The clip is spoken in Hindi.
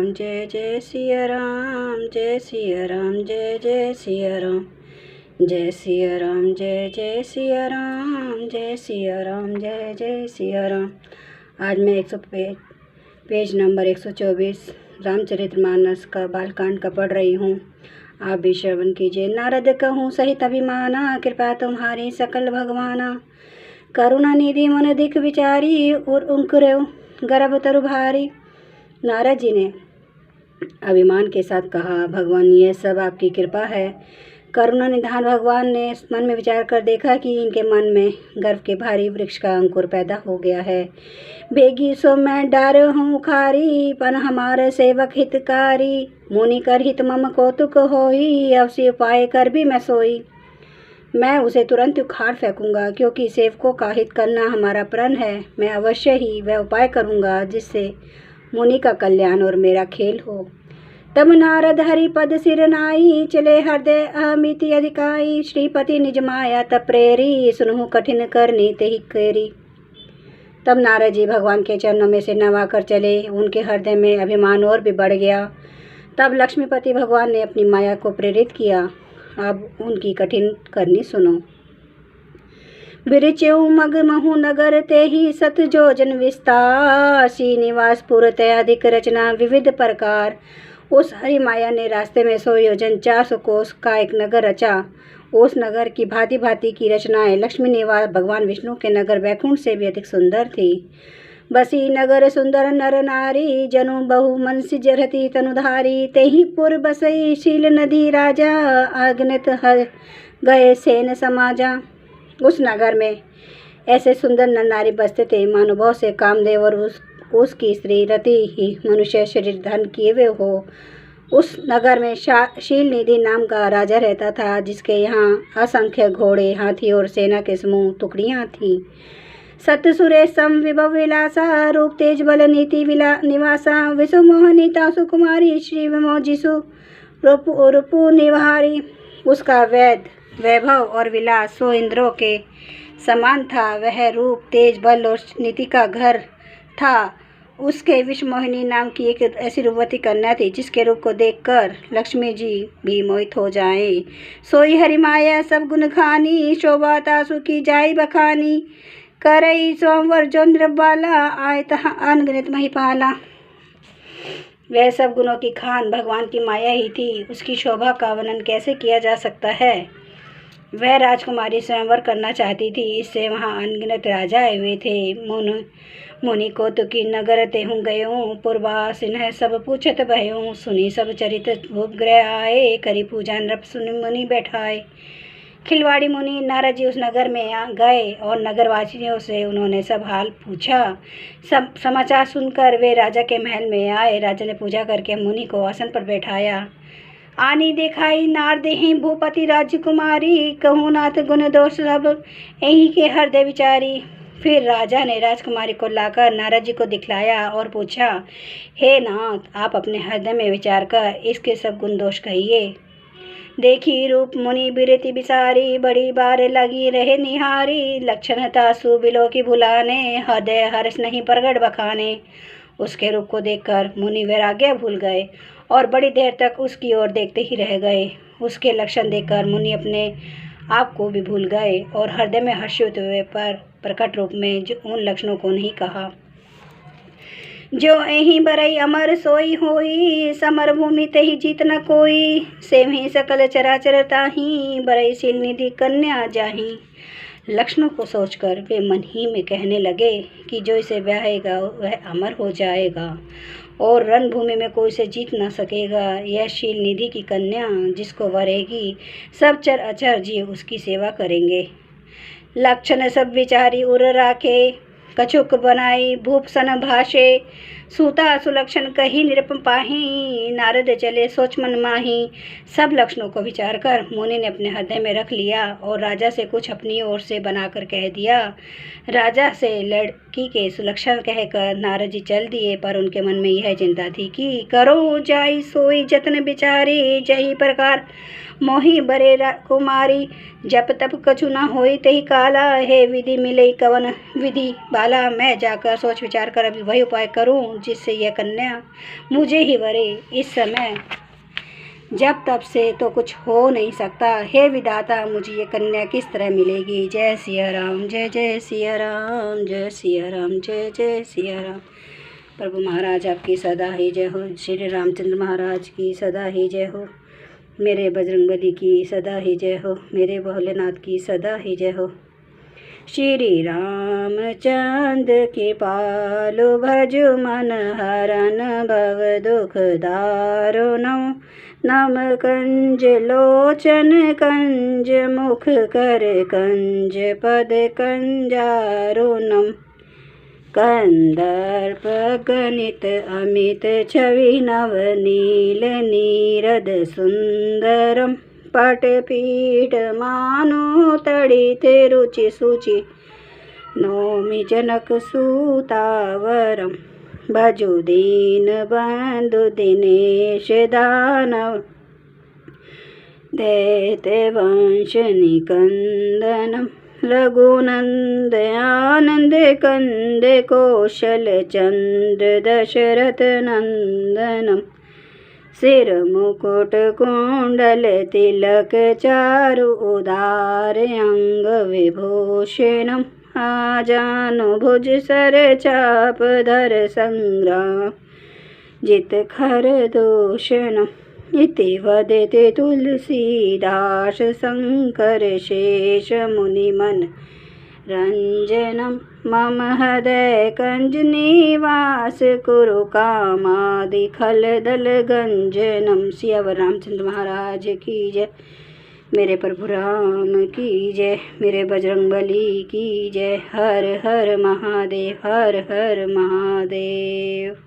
राम जय जय सिया राम जय सिया राम जय जय सिया राम जय सिया राम जय जय सिया राम जय सिया राम जय जय सिया राम। आज मैं पेज नंबर 124 रामचरितमानस का बालकांड का पढ़ रही हूँ। आप भी श्रवण कीजिए। नारद कहूँ सहित अभिमाना, कृपा तुम्हारी सकल भगवाना। करुणा निधि मन दिख विचारी, और उंकरो गर्भ तरु भारी। नारद जी ने अभिमान के साथ कहा, भगवान यह सब आपकी कृपा है। करुणा निधान भगवान ने मन में विचार कर देखा कि इनके मन में गर्भ के भारी वृक्ष का अंकुर पैदा हो गया है। बेगी सो मैं डर हूँ खारी, पन हमारे सेवक हितकारी। मुनि कर हित मम कौतुक होई, अवश्य उपाय कर भी मैं सोई। मैं उसे तुरंत उखाड़ फेंकूंगा, क्योंकि सेवकों का हित करना हमारा प्रण है। मैं अवश्य ही वह उपाय करूंगा जिससे मुनि का कल्याण और मेरा खेल हो। तब नारद हरि पद सिर नाई, चले हृदय अमिति अधिकाई। श्रीपति निज माया तप्रेरी, सुनहु कठिन करनी तेहि केरी। तब नारद जी भगवान के चरणों में सिर नवाकर चले। उनके हृदय में अभिमान और भी बढ़ गया। तब लक्ष्मीपति भगवान ने अपनी माया को प्रेरित किया। अब उनकी कठिन करनी सुनो। बिरचेऊ मग महु नगर ते ही सत जोजन विस्तार, श्रीनिवास पुर ते अधिक रचना विविध प्रकार। उस हरि माया ने रास्ते में 100 योजन 400 कोस का एक नगर रचा। उस नगर की भांति भांति की रचनाएं लक्ष्मी निवास भगवान विष्णु के नगर वैकुंठ से भी अधिक सुंदर थी। बसी नगर सुंदर नर नारी, जनु बहु मनसि जरती तनुधारी। तेहि पुर बसई शील नदी राजा, आग्नित गए सेन समाजा। उस नगर में ऐसे सुंदर नर नारी बसते थे मानो बहुत से कामदेव और उसकी स्त्री रति ही मनुष्य शरीर धारण किए हुए हो। उस नगर में शील निधि नाम का राजा रहता था, जिसके यहाँ असंख्य घोड़े, हाथी और सेना के समूह टुकड़ियाँ थीं। सत सुरेश सम विभव विलासा, रूप तेज बल नीति निवासा। विशु मोहनीता सुकुमारी, श्री विमोजिसु रूपु निवारी। उसका वैभव और विलास 100 इंद्रों के समान था। वह रूप तेज बल और नीति का घर था। उसके विषमोहिनी नाम की एक ऐसी रूपवती कन्या थी, जिसके रूप को देखकर लक्ष्मी जी भी मोहित हो जाएं। सोई हरि माया सब गुण खानी, शोभा तासु की जाई बखानी। करई सोमवर जोंद्र बाला, आय तहाँ अनगिनत महिपाला। वह सब गुणों की खान भगवान की माया ही थी। उसकी शोभा का वर्णन कैसे किया जा सकता है। वह राजकुमारी स्वयंवर करना चाहती थी, इससे वहाँ अनगिनत राजा आए हुए थे। मुनि को तो की नगर तेहूँ गयो, पूर्वा सिन्ह सब पूछत भयो। सुनी सब चरित उपग्रह आए, करी पूजा नृप सुनि मुनि बैठाए। खिलवाड़ी मुनि नारद जी उस नगर में गए और नगरवासियों से उन्होंने सब हाल पूछा। सब समाचार सुनकर वे राजा के महल में आए। राजा ने पूजा करके मुनि को आसन पर बैठाया। आनी दिखाई नार देहि भूपति राजकुमारी, कहूँ नाथ गुण दोष सब यही के हृदय विचारी। फिर राजा ने राजकुमारी को लाकर नारद जी को दिखलाया और पूछा, हे नाथ, आप अपने हृदय में विचार कर इसके सब गुण दोष कहिए। देखी रूप मुनि बिरति बिसारी, बड़ी बार लगी रहे निहारी। लक्षण तासु बिलो की भुलाने, हृदय हर्ष नहीं प्रगट बखाने। उसके रूप को देखकर मुनि वैराग्य भूल गए और बड़ी देर तक उसकी ओर देखते ही रह गए। उसके लक्षण देखकर मुनि अपने आप को भी भूल गए और हृदय में हर्षित हुए, पर प्रकट रूप में उन लक्षणों को नहीं कहा। जो यही बरई अमर सोई होई, समर भूमि ते ही जीत न कोई। सेवही सकल चराचर ताही, बरई शील निधि कन्या जाही। लक्षणों को सोचकर वे मन ही में कहने लगे कि जो इसे ब्याहेगा वह अमर हो जाएगा और रणभूमि में कोई इसे जीत न सकेगा। यह शील निधि की कन्या जिसको वरेगी, सब चर अचर जीव उसकी सेवा करेंगे। लक्षण सब विचारी उर राखे, कछुक बनाई भूप सन भाषे। सूता सुलक्षण कही निरप पाही, नारद चले सोच मन माही। सब लक्षणों को विचार कर मुनि ने अपने हृदय में रख लिया और राजा से कुछ अपनी ओर से बनाकर कह दिया। राजा से लड़की के सुलक्षण कहकर नारद जी चल दिए, पर उनके मन में यह चिंता थी कि करो जाई सोई जतन बिचारी। जही प्रकार मोहि बरे कुमारी, जप तप कछु न होई तेहि काला। हे विधि मिले कवन विधि बाला, मैं जाकर सोच विचार कर अभी वही उपाय करूं हूँ जिससे यह कन्या मुझे ही वरे इस समय जब तब से तो कुछ हो नहीं सकता। हे विधाता, मुझे ये कन्या किस तरह मिलेगी। जय सिया राम, जय जय सिया राम, जय सिया राम, जय जय सिया राम। प्रभु महाराज आपकी सदा ही जय हो। श्री रामचंद्र महाराज की सदा ही जय हो। मेरे बजरंगबली की सदा ही जय हो। मेरे भोलेनाथ की सदा ही जय हो। श्री रामचंद्र के पालो भजु मन हरन भव दुख दारुणम। नम कंज लोचन कंज मुख कर कंज पद कंजारुणम। कंदर्प गणित अमित छवि नव नील नीरद सुंदरम। पटपीठ मानो तड़ित रुचि सुचि नौमि जनक सुतावरम। भजु दीन बंधु दिनेश दानव दैत्य वंश निकंदनम। रघुनंद आनंद कंद कौशल चंद्र दशरथ नंदनम। सिर मुकुट कुंडल तिलक चारु उदार अंग विभूषणम। आजानु भुज सर चाप धर संग्राम जित खर दूषणम। इति वदते तुलसीदास शंकर शेष मुनि मन रंजनम। मम हृदय कंज निवास कुरु कामादि खल दल गंजनम। सियावर रामचंद्र महाराज की जय। मेरे प्रभु राम की जय। मेरे बजरंगबली की जय। हर हर महादेव, हर हर महादेव।